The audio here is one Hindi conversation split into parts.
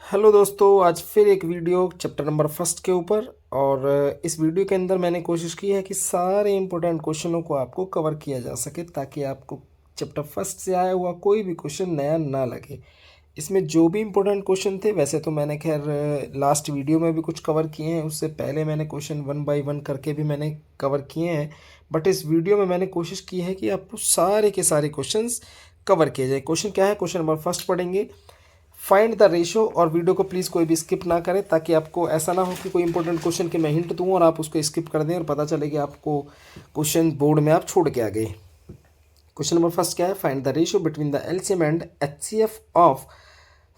हेलो दोस्तों, आज फिर एक वीडियो चैप्टर नंबर फर्स्ट के ऊपर। और इस वीडियो के अंदर मैंने कोशिश की है कि सारे इंपॉर्टेंट क्वेश्चनों को आपको कवर किया जा सके ताकि आपको चैप्टर फर्स्ट से आया हुआ कोई भी क्वेश्चन नया ना लगे। इसमें जो भी इंपॉर्टेंट क्वेश्चन थे वैसे तो मैंने खैर लास्ट वीडियो में भी कुछ कवर किए हैं, उससे पहले मैंने क्वेश्चन वन बाय वन करके भी मैंने कवर किए हैं। बट इस वीडियो में मैंने कोशिश की है कि आपको सारे के सारे क्वेश्चंस कवर किए जाए। क्वेश्चन क्या है, क्वेश्चन नंबर फर्स्ट पढ़ेंगे, फाइंड द रेशो। और वीडियो को प्लीज़ कोई भी स्किप ना करें ताकि आपको ऐसा ना हो कि कोई इंपॉर्टेंट क्वेश्चन के मैं हिंट दूँ और आप उसको स्किप कर दें और पता चले कि आपको क्वेश्चन बोर्ड में आप छोड़ के आ गए। क्वेश्चन नंबर फर्स्ट क्या है, find the ratio between the LCM and HCF of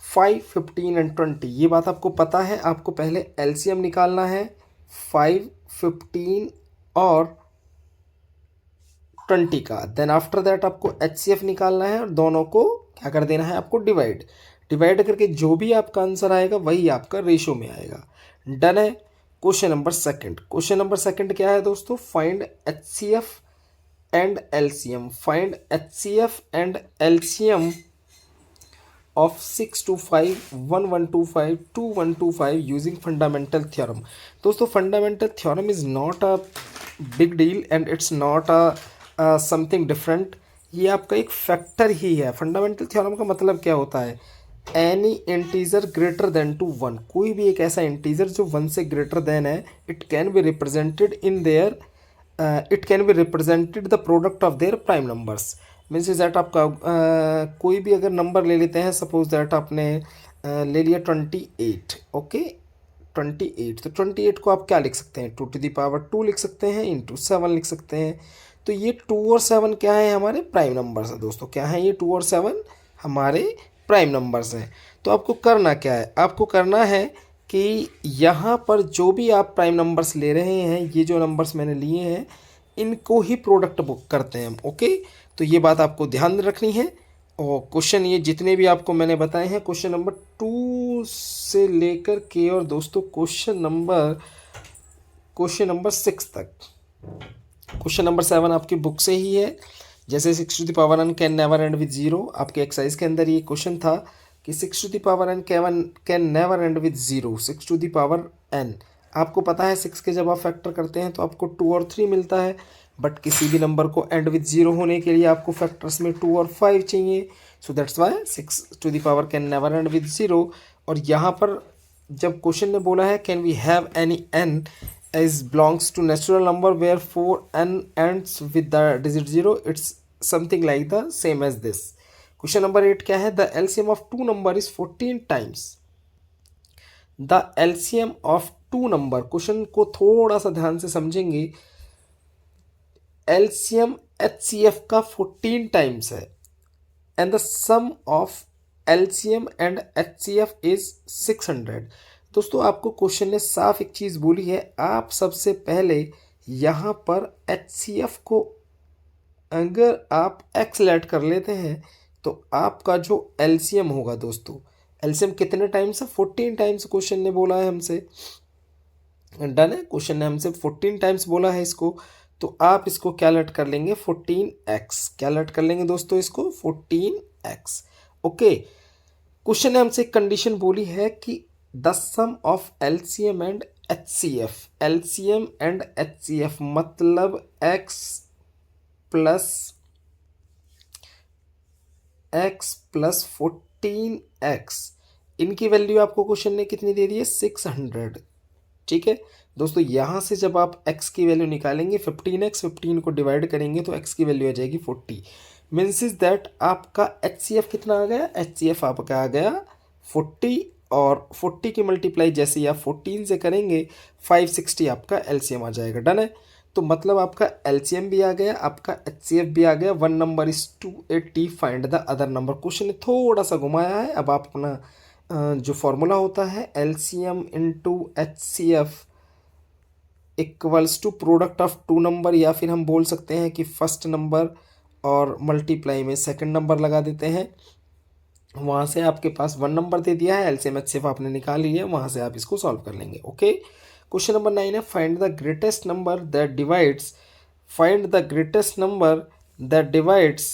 5, 15 and 20। ये बात आपको पता है, आपको पहले एलसीएम निकालना है 5, 15 और 20 का। देन आफ्टर दैट आपको एचसीएफ निकालना है और दोनों को क्या कर देना है, आपको डिवाइड डिवाइड करके जो भी आपका आंसर आएगा वही आपका रेशो में आएगा। डन है। क्वेश्चन नंबर सेकंड क्या है दोस्तों, find HCF and LCM. Find HCF and LCM of 625, 1125, 2125 using fundamental theorem। दोस्तों fundamental theorem is not a big deal and it's not a something different। ये आपका एक फैक्टर ही है। फंडामेंटल थ्योरम का मतलब क्या होता है, any integer greater than two one. कोई भी एक ऐसा इंटीजर जो वन से ग्रेटर देन है, it can be represented in their it can be represented the product of their prime numbers. Means is that आपका कोई भी अगर नंबर ले लेते हैं, सपोज दैट आपने ले लिया 28। ओके, 28, तो 28 को आप क्या लिख सकते हैं, 2 to the power 2 लिख सकते हैं, इंटू 7 लिख सकते हैं। तो ये 2 और 7 क्या है, हमारे प्राइम नंबर्स हैं दोस्तों। क्या है ये, 2 और 7 हमारे प्राइम नंबर्स हैं। तो आपको करना क्या है, आपको करना है कि यहाँ पर जो भी आप प्राइम नंबर्स ले रहे हैं, ये जो नंबर्स मैंने लिए हैं इनको ही प्रोडक्ट बुक करते हैं हम। ओके, तो ये बात आपको ध्यान रखनी है। और क्वेश्चन ये जितने भी आपको मैंने बताए हैं, क्वेश्चन नंबर 2 से लेकर के और दोस्तों क्वेश्चन नंबर 6 तक। क्वेश्चन नंबर 7 आपकी बुक से ही है। जैसे 6 to the power n can never end with zero, आपके एक्सरसाइज के अंदर ये क्वेश्चन था कि 6 to the power n can never end with zero. 6 to the power n, आपको पता है 6 के जब आप फैक्टर करते हैं तो आपको 2 और 3 मिलता है। बट किसी भी नंबर को एंड विद जीरो होने के लिए आपको फैक्टर्स में 2 और 5 चाहिए। So that's why 6 to the power can never end with zero. और यहाँ पर जब क्वेश्चन ने बोला है can we have any n is belongs to natural number where 4n ends with the digit 0, it's something like the same as this। Question number 8 क्या है, the LCM of two number is 14 times। the LCM of two number, question को थोड़ा सा ध्यान से समझेंगे, LCM HCF का 14 टाइम्स है and the sum of LCM and HCF is 600। दोस्तों आपको क्वेश्चन ने साफ एक चीज़ बोली है, आप सबसे पहले यहाँ पर HCF को अगर आप x ऐड कर लेते हैं तो आपका जो LCM होगा दोस्तों, LCM कितने टाइम्स है, 14 टाइम्स क्वेश्चन ने बोला है हमसे। डन है, क्वेश्चन ने हमसे 14 टाइम्स बोला है इसको, तो आप इसको क्या लेट कर लेंगे, 14x। क्या लेट कर लेंगे दोस्तों इसको, 14x। ओके, क्वेश्चन ने हमसे एक कंडीशन बोली है कि the sum of LCM and HCF। LCM and HCF मतलब x प्लस 14x, इनकी वैल्यू आपको क्वेश्चन ने कितनी दे दी है, 600। ठीक है दोस्तों, यहाँ से जब आप x की वैल्यू निकालेंगे 15x, 15 को डिवाइड करेंगे तो x की वैल्यू आ जाएगी 40। मीन्स इज दैट आपका HCF कितना आ गया, HCF आपका आ गया 40। और 40 की मल्टीप्लाई जैसे ही आप 14 से करेंगे 560 आपका LCM आ जाएगा। डन है, तो मतलब आपका LCM भी आ गया, आपका HCF भी आ गया। One number is 280, find the other number. Question ने थोड़ा सा घुमाया है। अब आप अपना जो फॉर्मूला होता है LCM into HCF equals to product of two number, या फिर हम बोल सकते हैं कि फर्स्ट नंबर और मल्टीप्लाई में सेकंड नंबर लगा देते हैं। वहाँ से आपके पास वन नंबर दे दिया है, LCM HCF आपने निकाल लिया है, वहाँ से आप इसको सॉल्व कर लेंगे। ओके, क्वेश्चन नंबर 9 है, find the greatest number that divides. Find the greatest number that divides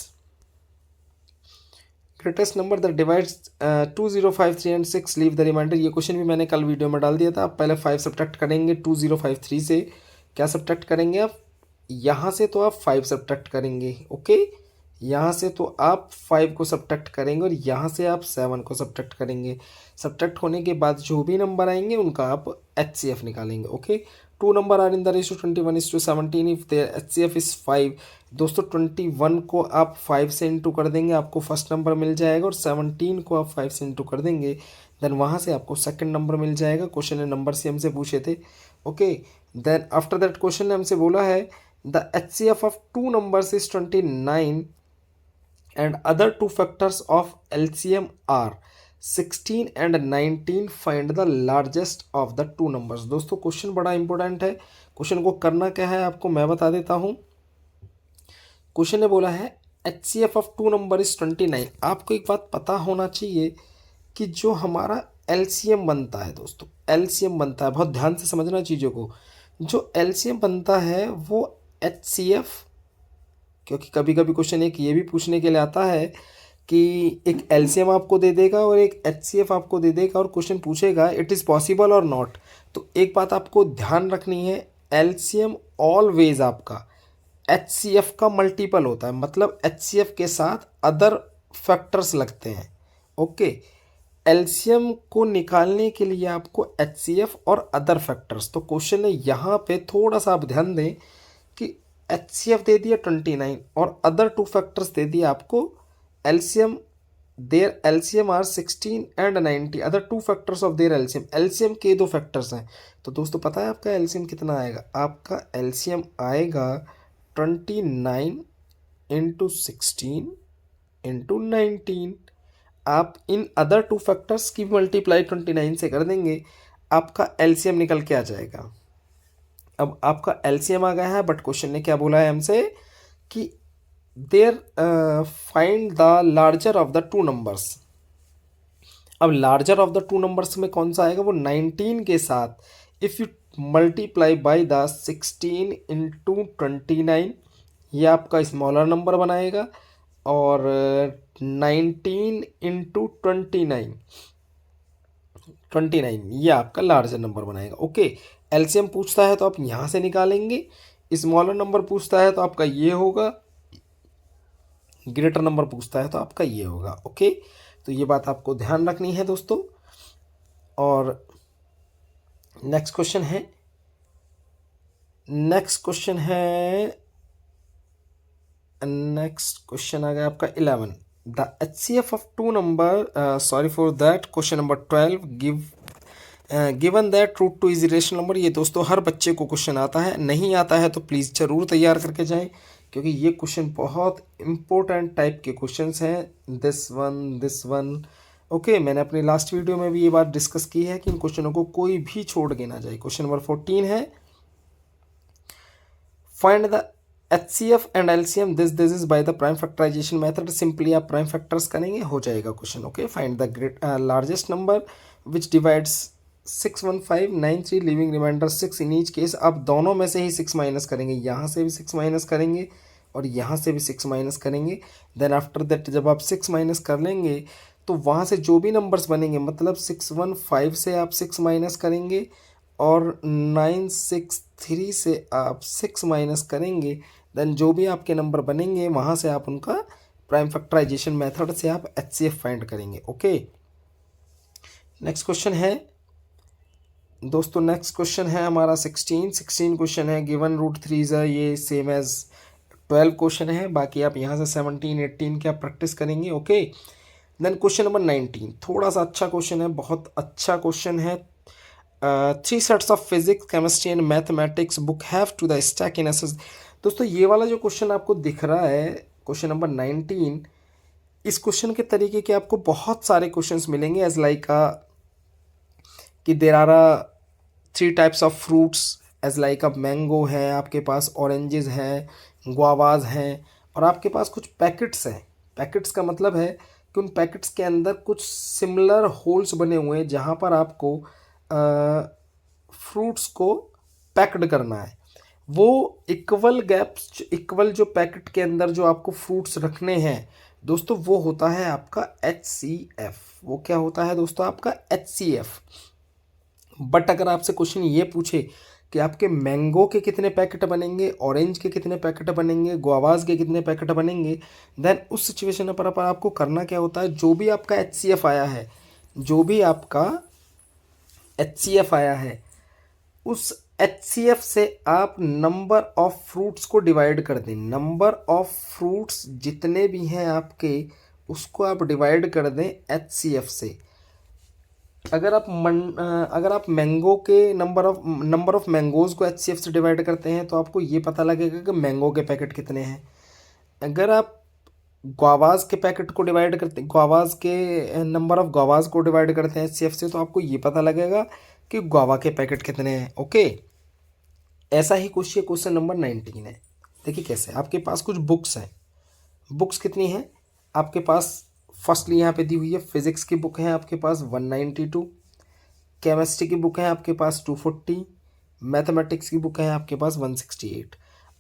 greatest number that divides 2053 and 6 leave the remainder. ये क्वेश्चन भी मैंने कल वीडियो में डाल दिया था। आप पहले 5 सब्ट्रैक्ट करेंगे 2053 से। क्या सब्ट्रैक्ट करेंगे आप? यहाँ से तो आप 5 सब्ट्रैक्ट करेंगे, ओके। यहाँ से तो आप 5 को सब्ट्रैक्ट करेंगे और यहाँ से आप 7 को सब्ट्रैक्ट करेंगे। सब्ट्रैक्ट होने के बाद जो भी नंबर आएंगे उनका आप HCF निकालेंगे, okay. 2 number are in the ratio 21:17 if their HCF is 5। दोस्तों 21 को आप 5 से इंटू कर देंगे, आपको फर्स्ट नंबर मिल जाएगा, और 17 को आप 5 से इंटू कर देंगे, देन वहाँ से आपको सेकंड नंबर मिल जाएगा। क्वेश्चन ने नंबर से हमसे पूछे थे, okay. Then after that question ने हमसे बोला है the HCF of 2 numbers is 29 and other two factors of LCM are 16 and 19. Find the largest of the two numbers। दोस्तों क्वेश्चन बड़ा इंपॉर्टेंट है। क्वेश्चन को करना क्या है आपको मैं बता देता हूँ। क्वेश्चन ने बोला है HCF ऑफ 2 नंबर इज 29। आपको एक बात पता होना चाहिए कि जो हमारा LCM बनता है, दोस्तों LCM बनता है, बहुत ध्यान से समझना चीज़ों को। जो LCM बनता है वो HCF, क्योंकि कभी कभी क्वेश्चन एक ये भी पूछने के लिए आता है कि एक LCM आपको दे देगा और एक HCF आपको दे देगा, और क्वेश्चन पूछेगा इट इज़ पॉसिबल और नॉट। तो एक बात आपको ध्यान रखनी है, LCM ऑलवेज आपका HCF का मल्टीपल होता है, मतलब HCF के साथ अदर फैक्टर्स लगते हैं, ओके। LCM को निकालने के लिए आपको HCF और अदर फैक्टर्स, तो क्वेश्चन ने यहाँ पे थोड़ा सा आप ध्यान दें कि HCF दे दिया 29 और अदर टू फैक्टर्स दे दिया आपको LCM। Their LCM are 16 and 90, other two factors of their LCM। LCM के 2 फैक्टर्स हैं। तो दोस्तों पता है आपका LCM कितना आएगा? आपका LCM आएगा 29 इंटू 16 इंटू 19। आप इन अदर टू फैक्टर्स की मल्टीप्लाई 29 से कर देंगे, आपका LCM निकल के आ जाएगा। अब आपका LCM आ गया है, बट क्वेश्चन ने क्या बोला है हमसे कि their find the larger of the 2 numbers. अब लार्जर ऑफ द 2 नंबर्स में कौन सा आएगा? वो 19 के साथ if you multiply by the 16 into 29, ये आपका स्मॉलर नंबर बनाएगा, और 19 इंटू 29 ये आपका लार्जर नंबर बनाएगा, ओके। LCM पूछता है तो आप यहाँ से निकालेंगे, स्मॉलर नंबर पूछता है तो आपका ये होगा, ग्रेटर नंबर पूछता है तो आपका ये होगा, ओके। तो ये बात आपको ध्यान रखनी है दोस्तों। और नेक्स्ट क्वेश्चन आ गया आपका 11। The HCF of 2 number, sorry for that, question number 12, given that root 2 is rational number. ये दोस्तों हर बच्चे को क्वेश्चन आता है, नहीं आता है तो प्लीज़ ज़रूर तैयार करके जाएं, क्योंकि ये क्वेश्चन बहुत इंपॉर्टेंट टाइप के क्वेश्चंस हैं। This one, okay. मैंने अपनी लास्ट वीडियो में भी ये बात डिस्कस की है कि इन क्वेश्चनों को कोई भी छोड़ के ना जाए। क्वेश्चन नंबर 14 है, find the HCF and LCM this is by the prime factorization method. Simply आप प्राइम फैक्टर्स करेंगे, हो जाएगा question, okay. Find the largest number which divides 61593 leaving remainder 6 in each case. आप दोनों में से ही 6 माइनस करेंगे, यहाँ से भी 6 माइनस करेंगे और यहाँ से भी 6 माइनस करेंगे। देन आफ्टर दैट जब आप 6 माइनस कर लेंगे तो वहाँ से जो भी नंबर्स बनेंगे, मतलब 615 से आप 6 माइनस करेंगे और 963 से आप 6 माइनस करेंगे। देन जो भी आपके नंबर बनेंगे वहाँ से आप उनका प्राइम फैक्टराइजेशन मेथड से आप HCF फाइंड करेंगे, ओके। नेक्स्ट क्वेश्चन है दोस्तों, नेक्स्ट क्वेश्चन है हमारा 16 क्वेश्चन है। गिवन रूट 3 ये सेम एज 12 क्वेश्चन है। बाकी आप यहाँ से 17 18 की आप प्रैक्टिस करेंगे, ओके। देन क्वेश्चन नंबर 19 थोड़ा सा अच्छा क्वेश्चन है, बहुत अच्छा क्वेश्चन है। 3 sets of physics, chemistry and mathematics book have to the stack in एस। दोस्तों ये वाला जो क्वेश्चन आपको दिख रहा है, क्वेश्चन नंबर 19, इस क्वेश्चन के तरीके के आपको बहुत सारे क्वेश्चंस मिलेंगे एज लाइक कि there are 3 types of fruits, as like अब मैंगो है, आपके पास ऑरेंजेस हैं, गुआवाज हैं, और आपके पास कुछ पैकेट्स हैं। पैकेट्स का मतलब है कि उन पैकेट्स के अंदर कुछ सिमिलर होल्स बने हुए हैं जहाँ पर आपको फ्रूट्स को पैक्ड करना है। वो इक्वल गैप्स, इक्वल जो पैकेट के अंदर जो आपको फ्रूट्स रखने हैं दोस्तों वो होता है आपका HCF। वो क्या होता है दोस्तों? आपका HCF। बट अगर आपसे क्वेश्चन ये पूछे कि आपके मैंगो के कितने पैकेट बनेंगे, ऑरेंज के कितने पैकेट बनेंगे, गुआवाज के कितने पैकेट बनेंगे, देन उस सिचुएशन पर आपको करना क्या होता है, जो भी आपका HCF आया है, जो भी आपका HCF आया है, उस HCF से आप नंबर ऑफ फ्रूट्स को डिवाइड कर दें। नंबर ऑफ फ्रूट्स जितने भी हैं आपके, उसको आप डिवाइड कर दें HCF से। अगर आप मैंगो के नंबर ऑफ मैंगोज़ को HCF से डिवाइड करते हैं तो आपको ये पता लगेगा कि मैंगो के पैकेट कितने हैं। अगर आप गुआवाज के पैकेट को डिवाइड करते गुआवाज के नंबर ऑफ गुआवाज को डिवाइड करते हैं HCF से, तो आपको ये पता लगेगा कि गुआवा के पैकेट कितने हैं। ओके, ऐसा ही क्वेश्चन नंबर 19 है। देखिए कैसे, आपके पास कुछ बुक्स हैं। बुक्स कितनी हैं आपके पास? फर्स्टली यहाँ पे दी हुई है, फिजिक्स की बुक है आपके पास 192, केमिस्ट्री की बुक है आपके पास 240, मैथमेटिक्स की बुक है आपके पास 168।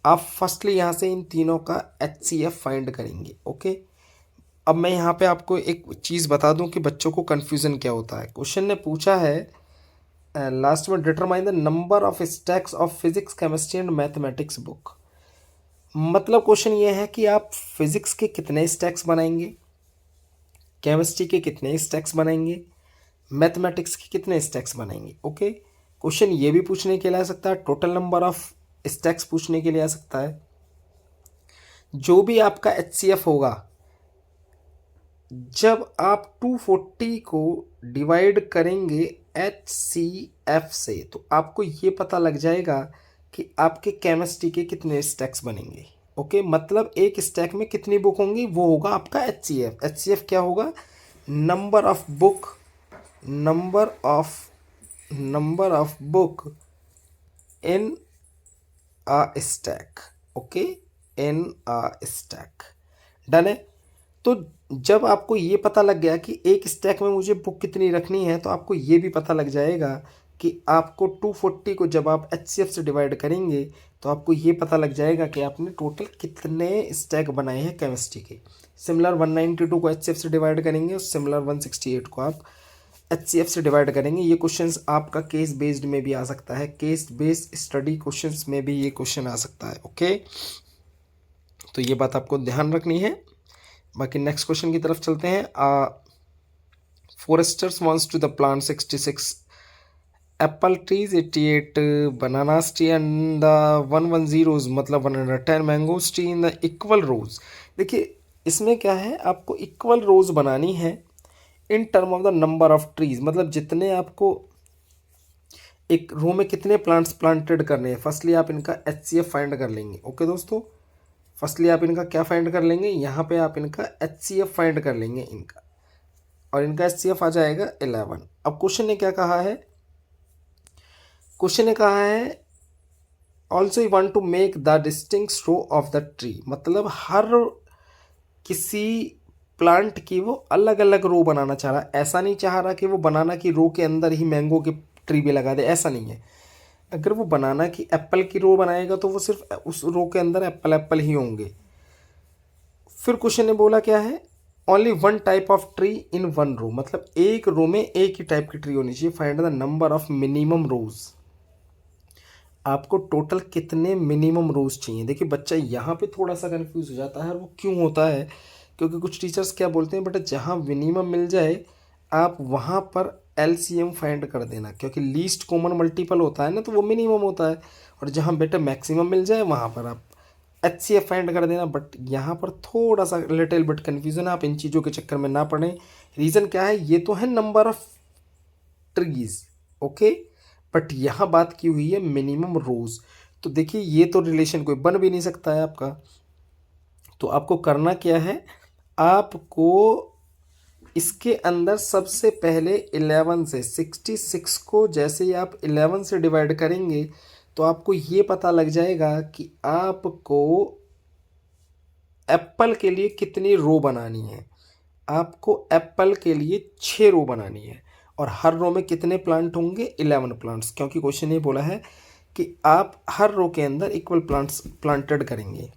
आप फर्स्टली यहाँ से इन तीनों का HCF फाइंड करेंगे। ओके, अब मैं यहाँ पे आपको एक चीज़ बता दूँ कि बच्चों को कन्फ्यूज़न क्या होता है। क्वेश्चन ने पूछा है लास्ट में, determine the number of stacks of physics, chemistry and mathematics book. मतलब क्वेश्चन ये है कि आप फिजिक्स के कितने स्टैक्स बनाएंगे, केमिस्ट्री के कितने स्टैक्स बनाएंगे, मैथमेटिक्स के कितने स्टैक्स बनाएंगे। ओके, क्वेश्चन ये भी पूछने के लिए आ सकता है, टोटल नंबर ऑफ स्टैक्स पूछने के लिए आ सकता है। जो भी आपका HCF होगा, जब आप 240 को डिवाइड करेंगे HCF से, तो आपको ये पता लग जाएगा कि आपके केमिस्ट्री के कितने स्टैक्स बनेंगे। ओके, मतलब एक स्टैक में कितनी बुक होंगी, वो होगा आपका HCF। HCF क्या होगा? Number of book in a stack. Okay, in a stack. Done है। तो जब आपको ये पता लग गया कि एक स्टैक में मुझे बुक कितनी रखनी है, तो आपको ये भी पता लग जाएगा कि आपको 240 को जब आप HCF से डिवाइड करेंगे तो आपको ये पता लग जाएगा कि आपने टोटल कितने स्टैक बनाए हैं केमिस्ट्री के। सिमिलर 192 को HCF से डिवाइड करेंगे और सिमिलर 168 को आप HCF से डिवाइड करेंगे। ये क्वेश्चंस आपका केस बेस्ड में भी आ सकता है, केस बेस्ड स्टडी क्वेश्चंस में भी ये क्वेश्चन आ सकता है। ओके, तो ये बात आपको ध्यान रखनी है। बाकी नेक्स्ट क्वेश्चन की तरफ चलते हैं। Foresters wants to the plant 66 apple trees, 88 bananas tree and the 110 मतलब 110 mangoes tree in the equal rows. देखिए इसमें क्या है, आपको इक्वल रोज बनानी है in term of the number of trees, मतलब जितने आपको एक रो में कितने प्लांट्स प्लांटेड करने हैं। फर्स्टली आप इनका HCF फाइंड कर लेंगे। ओके दोस्तों, फर्स्टली आप इनका क्या फाइंड कर लेंगे, यहाँ पे आप इनका HCF फाइंड कर लेंगे इनका, और इनका HCF आ जाएगा 11। अब क्वेश्चन ने क्या कहा है, क्वेश्चन ने कहा है also you want to make the distinct row of the tree, मतलब हर किसी प्लांट की वो अलग अलग रो बनाना चाह रहा। ऐसा नहीं चाह रहा कि वो बनाना की रो के अंदर ही मैंगो की ट्री भी लगा दे, ऐसा नहीं है। अगर वो बनाना की एप्पल की रो बनाएगा तो वो सिर्फ उस रो के अंदर एप्पल ही होंगे। फिर क्वेश्चन ने बोला क्या है, only one type of tree in one row, मतलब एक रो में एक ही टाइप की ट्री होनी चाहिए। Find the number of minimum rows, आपको टोटल कितने मिनिमम रोज चाहिए। देखिए बच्चा यहाँ पे थोड़ा सा कंफ्यूज हो जाता है, और वो क्यों होता है, क्योंकि कुछ टीचर्स क्या बोलते हैं, बेटा जहाँ मिनिमम मिल जाए आप वहाँ पर LCM फाइंड कर देना, क्योंकि लीस्ट कॉमन मल्टीपल होता है ना, तो वो मिनिमम होता है। और जहाँ बेटा मैक्सिमम मिल जाए वहाँ पर आप HCF फाइंड कर देना। बट यहाँ पर थोड़ा सा लिटिल बिट कन्फ्यूज़न है, आप इन चीज़ों के चक्कर में ना पड़ें। रीज़न क्या है, ये तो है number of trees, okay, but यहाँ बात की हुई है मिनिमम रोज। तो देखिए ये तो रिलेशन कोई बन भी नहीं सकता है आपका। तो आपको करना क्या है, आपको इसके अंदर सबसे पहले 11 से 66 को जैसे ही आप 11 से डिवाइड करेंगे तो आपको ये पता लग जाएगा कि आपको एप्पल के लिए कितनी रो बनानी है। आपको एप्पल के लिए 6 रो बनानी है, और हर रो में कितने प्लांट होंगे, 11 प्लांट्स, क्योंकि क्वेश्चन ये बोला है कि आप हर रो के अंदर इक्वल प्लांट्स प्लांटेड करेंगे।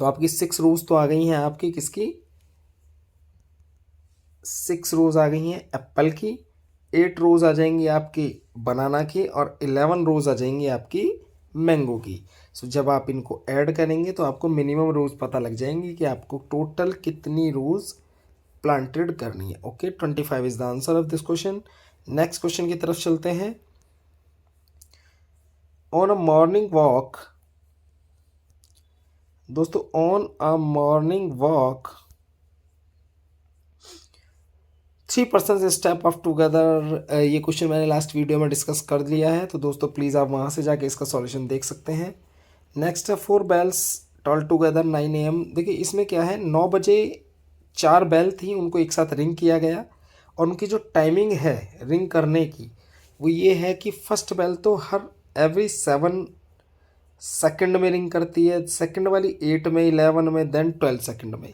तो आपकी 6 रोज तो आ गई हैं, आपकी किसकी 6 रोज आ गई हैं एप्पल की, 8 रोज आ जाएंगी आपकी बनाना की, और 11 रोज आ जाएंगी आपकी मैंगो की। सो जब आप इनको ऐड करेंगे तो आपको मिनिमम रोज पता लग जाएंगी कि आपको टोटल कितनी रोज प्लांटेड करनी है। Okay, 25 is the answer of this question. Next question की तरफ चलते हैं। ऑन अ मॉर्निंग वॉक, दोस्तों on a morning walk 3 person step up together, ये क्वेश्चन मैंने लास्ट वीडियो में डिस्कस कर लिया है, तो दोस्तों प्लीज़ आप वहाँ से जाके इसका सॉल्यूशन देख सकते हैं। नेक्स्ट है 4 बेल्स टॉल टुगेदर 9 AM। देखिए इसमें क्या है, 9 बजे 4 बेल थी, उनको एक साथ रिंग किया गया, और उनकी जो टाइमिंग है रिंग करने की वो ये है कि फर्स्ट बेल तो हर एवरी 7 सेकंड में रिंग करती है, सेकंड वाली 8 में, 11 में, देन 12 सेकंड में।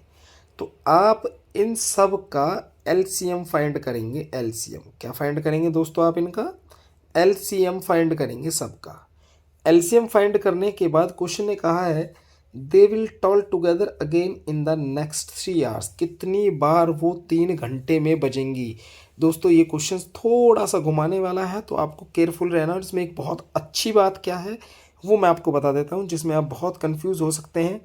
तो आप इन सब का एलसीएम फाइंड करेंगे। एलसीएम क्या फाइंड करेंगे दोस्तों, आप इनका एलसीएम फाइंड करेंगे सबका। एलसीएम फाइंड करने के बाद क्वेश्चन ने कहा है they will toll together again in the next 3 hours, कितनी बार वो 3 घंटे में बजेंगी। दोस्तों ये क्वेश्चन थोड़ा सा घुमाने वाला है, तो आपको केयरफुल रहना। और इसमें एक बहुत अच्छी बात क्या है वो मैं आपको बता देता हूँ, जिसमें आप बहुत कंफ्यूज हो सकते हैं।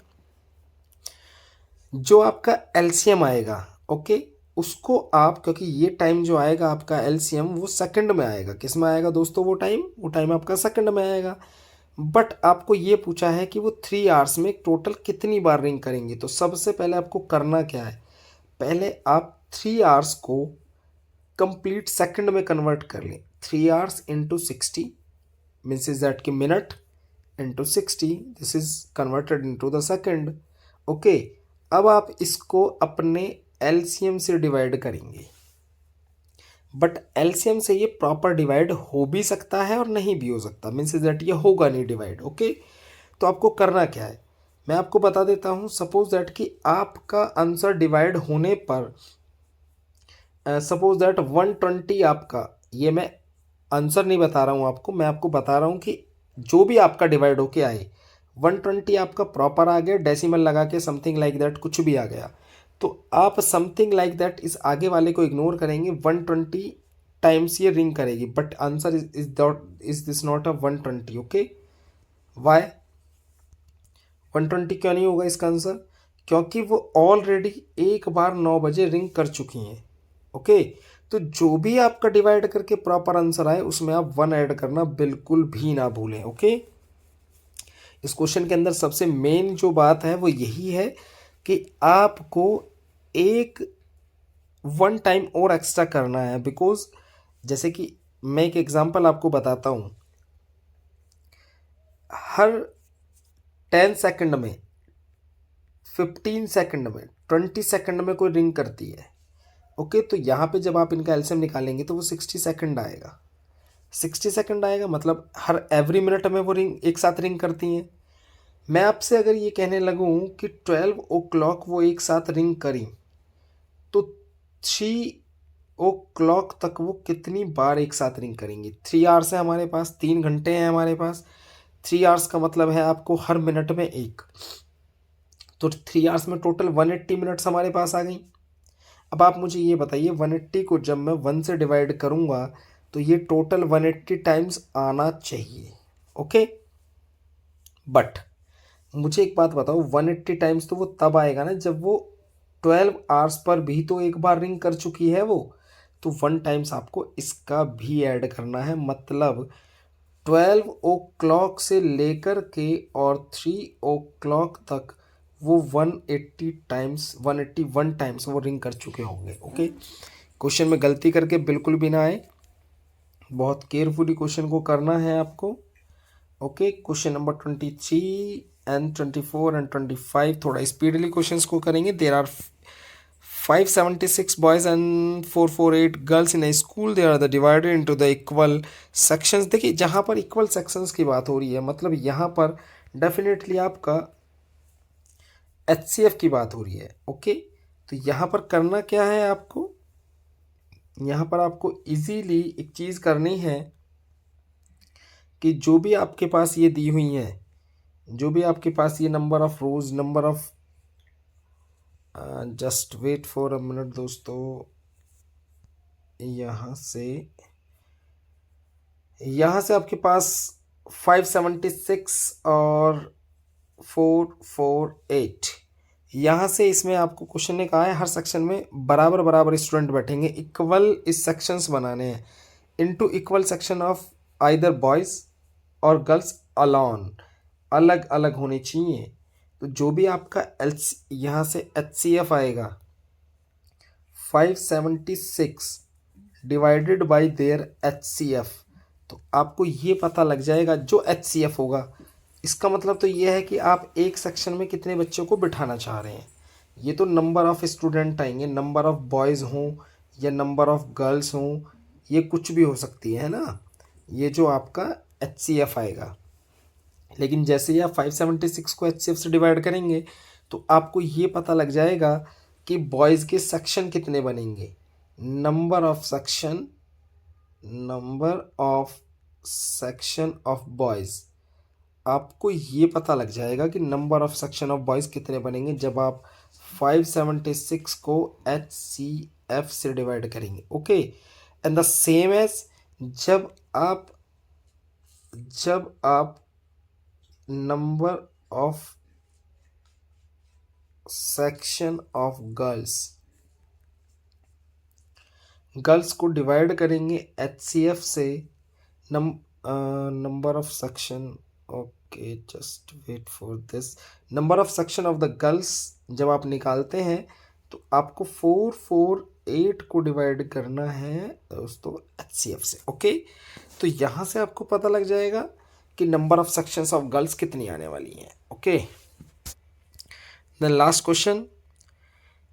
जो आपका एलसीएम आएगा, ओके, उसको आप, क्योंकि ये टाइम जो आएगा आपका एलसीएम वो सेकंड में आएगा। किस में आएगा दोस्तों, वो टाइम आपका सेकंड में आएगा। बट आपको ये पूछा है कि वो 3 आवर्स में टोटल कितनी बार रिंग करेंगे। तो सबसे पहले आपको करना क्या है, पहले आप 3 आवर्स को कंप्लीट सेकंड में कन्वर्ट कर लें। 3 hours into 60 means is that कि minute into 60, this is converted into the second. Okay, अब आप इसको अपने एलसीएम से डिवाइड करेंगे। बट एलसीएम से ये प्रॉपर डिवाइड हो भी सकता है और नहीं भी हो सकता, मीन्स दैट ये होगा नहीं डिवाइड। ओके, तो आपको करना क्या है मैं आपको बता देता हूँ। सपोज दैट कि आपका आंसर डिवाइड होने पर सपोज दैट 120 आपका, ये मैं आंसर नहीं बता रहा हूँ आपको, मैं आपको बता रहा हूँ कि जो भी आपका डिवाइड होके आए 120 आपका प्रॉपर आ गया, डेसिमल लगा के समथिंग लाइक दैट कुछ भी आ गया, तो आप समथिंग लाइक दैट इस आगे वाले को इग्नोर करेंगे। 120 टाइम्स ये रिंग करेगी, but answer is this not a 120। Okay, why 120 क्यों नहीं होगा इसका आंसर, क्योंकि वो ऑलरेडी एक बार 9 बजे रिंग कर चुकी हैं। ओके, तो जो भी आपका डिवाइड करके प्रॉपर आंसर आए उसमें आप 1 ऐड करना बिल्कुल भी ना भूलें। ओके, इस क्वेश्चन के अंदर सबसे मेन जो बात है वो यही है कि आपको एक 1 टाइम और एक्स्ट्रा करना है। बिकॉज जैसे कि मैं एक एग्जांपल आपको बताता हूँ, हर 10 सेकंड में, 15 सेकंड में, 20 सेकंड में कोई रिंग करती है। ओके, तो यहाँ पे जब आप इनका एलसीएम निकालेंगे तो वो 60 सेकंड आएगा। 60 सेकंड आएगा मतलब हर एवरी मिनट में वो रिंग एक साथ रिंग करती हैं। मैं आपसे अगर ये कहने लगूँ कि 12 ओ क्लॉक वो एक साथ रिंग करी, तो 3 ओ क्लॉक तक वो कितनी बार एक साथ रिंग करेंगी। 3 आवर्स है हमारे पास, 3 घंटे हैं हमारे पास। 3 आवर्स का मतलब है आपको हर मिनट में एक, तो 3 आवर्स में टोटल 180 मिनट्स हमारे पास आ गई। अब आप मुझे ये बताइए 180 को जब मैं 1 से डिवाइड करूँगा तो ये टोटल 180 टाइम्स आना चाहिए। ओके, बट मुझे एक बात बताओ, 180 टाइम्स तो वो तब आएगा ना जब वो 12 आवर्स पर भी तो एक बार रिंग कर चुकी है वो, तो 1 टाइम्स आपको इसका भी ऐड करना है। मतलब 12 ओ क्लॉक से लेकर के और 3 ओ क्लॉक तक वो 180 टाइम्स, 181 टाइम्स वो रिंग कर चुके होंगे। ओके, क्वेश्चन में गलती करके बिल्कुल भी ना आए, बहुत केयरफुली क्वेश्चन को करना है आपको। Okay, question number 23 and 24 and 25 थोड़ा स्पीडली क्वेश्चंस को करेंगे। There are 576 boys and 448 girls in a school, they are the divided into the equal sections. देखिए जहाँ पर इक्वल सेक्शंस की बात हो रही है मतलब यहाँ पर डेफिनेटली आपका एचसीएफ की बात हो रही है। ओके, तो यहाँ पर करना क्या है आपको, यहाँ पर आपको इजीली एक चीज़ करनी है कि जो भी आपके पास ये दी हुई हैं जो भी आपके पास ये number of rows, number of, just wait for a minute दोस्तों, यहाँ से आपके पास 576 और 448, यहाँ से इसमें आपको क्वेश्चन ने कहा है हर सेक्शन में बराबर बराबर स्टूडेंट बैठेंगे, इक्वल इस सेक्शंस बनाने हैं, into equal section of either boys और गर्ल्स अलॉन, अलग अलग होने चाहिए। तो जो भी आपका एल यहाँ से HCF आएगा 576 डिवाइडेड बाई देयर HCF, तो आपको ये पता लग जाएगा जो HCF होगा। इसका मतलब तो ये है कि आप एक सेक्शन में कितने बच्चों को बिठाना चाह रहे हैं। ये तो नंबर ऑफ़ स्टूडेंट आएंगे, नंबर ऑफ़ बॉयज़ हों या नंबर ऑफ़ गर्ल्स हों, ये कुछ भी हो सकती है ना, ये जो आपका HCF आएगा। लेकिन जैसे ही आप 576 को HCF से डिवाइड करेंगे तो आपको ये पता लग जाएगा कि बॉयज़ के सेक्शन कितने बनेंगे। Number of section of boys, आपको ये पता लग जाएगा कि number of section of boys कितने बनेंगे जब आप 576 को HCF से डिवाइड करेंगे। Okay, and the same as जब आप number of section of girls को डिवाइड करेंगे HCF से, number of section, okay just wait for this, number of section of the girls जब आप निकालते हैं तो आपको 448 को डिवाइड करना है दोस्तों HCF से। ओके, तो यहाँ से आपको पता लग जाएगा कि number of sections of girls कितनी आने वाली हैं। Okay, the last question,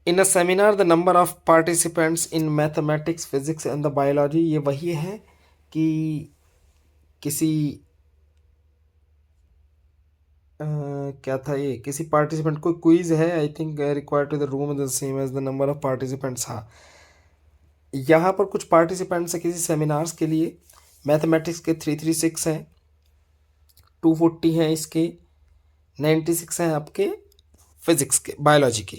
in a seminar the number of participants in mathematics, physics and the biology, ये वही है कि किसी क्या था ये, किसी पार्टिसिपेंट को क्विज है, I think required to the room the same as the number of participants. हाँ, यहाँ पर कुछ पार्टिसिपेंट्स है किसी सेमिनार्स के लिए, मैथमेटिक्स के 336 हैं, 240 हैं इसके, 96 हैं आपके फिजिक्स के, बायोलॉजी के।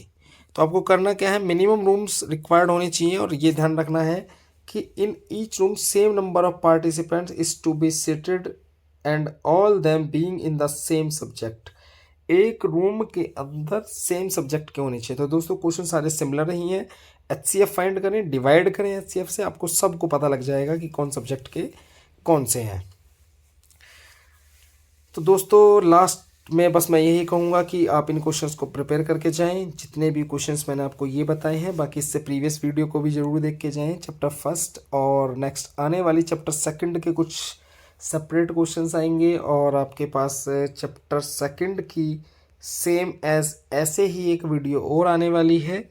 तो आपको करना क्या है, मिनिमम रूम्स रिक्वायर्ड होने चाहिए और ये ध्यान रखना है कि in each room same number of participants is to be seated and all them being in the same subject. एक रूम के अंदर सेम सब्जेक्ट के होने चाहिए। तो दोस्तों क्वेश्चन सारे सिमिलर ही हैं। HCF फाइंड करें, डिवाइड करें HCF से, आपको सबको पता लग जाएगा कि कौन सब्जेक्ट के कौन से हैं। तो दोस्तों लास्ट में बस मैं यही कहूँगा कि आप इन क्वेश्चंस को प्रिपेयर करके जाएं, जितने भी क्वेश्चंस मैंने आपको ये बताए हैं। बाकी इससे प्रीवियस वीडियो को भी ज़रूर देख के जाएं। चैप्टर फर्स्ट और नेक्स्ट आने वाली चैप्टर सेकंड के कुछ सेपरेट क्वेश्चंस आएंगे और आपके पास चैप्टर सेकंड की सेम एज ऐसे ही एक वीडियो और आने वाली है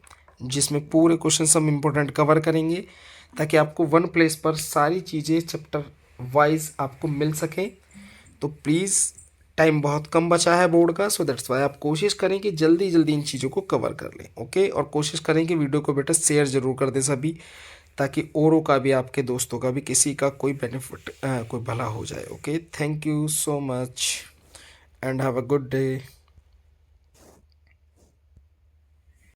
जिसमें पूरे क्वेश्चन हम इम्पोर्टेंट कवर करेंगे, ताकि आपको वन प्लेस पर सारी चीज़ें चैप्टर वाइज आपको मिल सकें। तो प्लीज़, टाइम बहुत कम बचा है बोर्ड का, सो दैट्स वाई आप कोशिश करें कि जल्दी जल्दी इन चीज़ों को कवर कर लें। ओके, और कोशिश करें कि वीडियो को बेटा शेयर ज़रूर कर दें सभी, ताकि औरों का भी, आपके दोस्तों का भी, किसी का कोई बेनिफिट, कोई भला हो जाए। Okay, thank you so much and have a good day.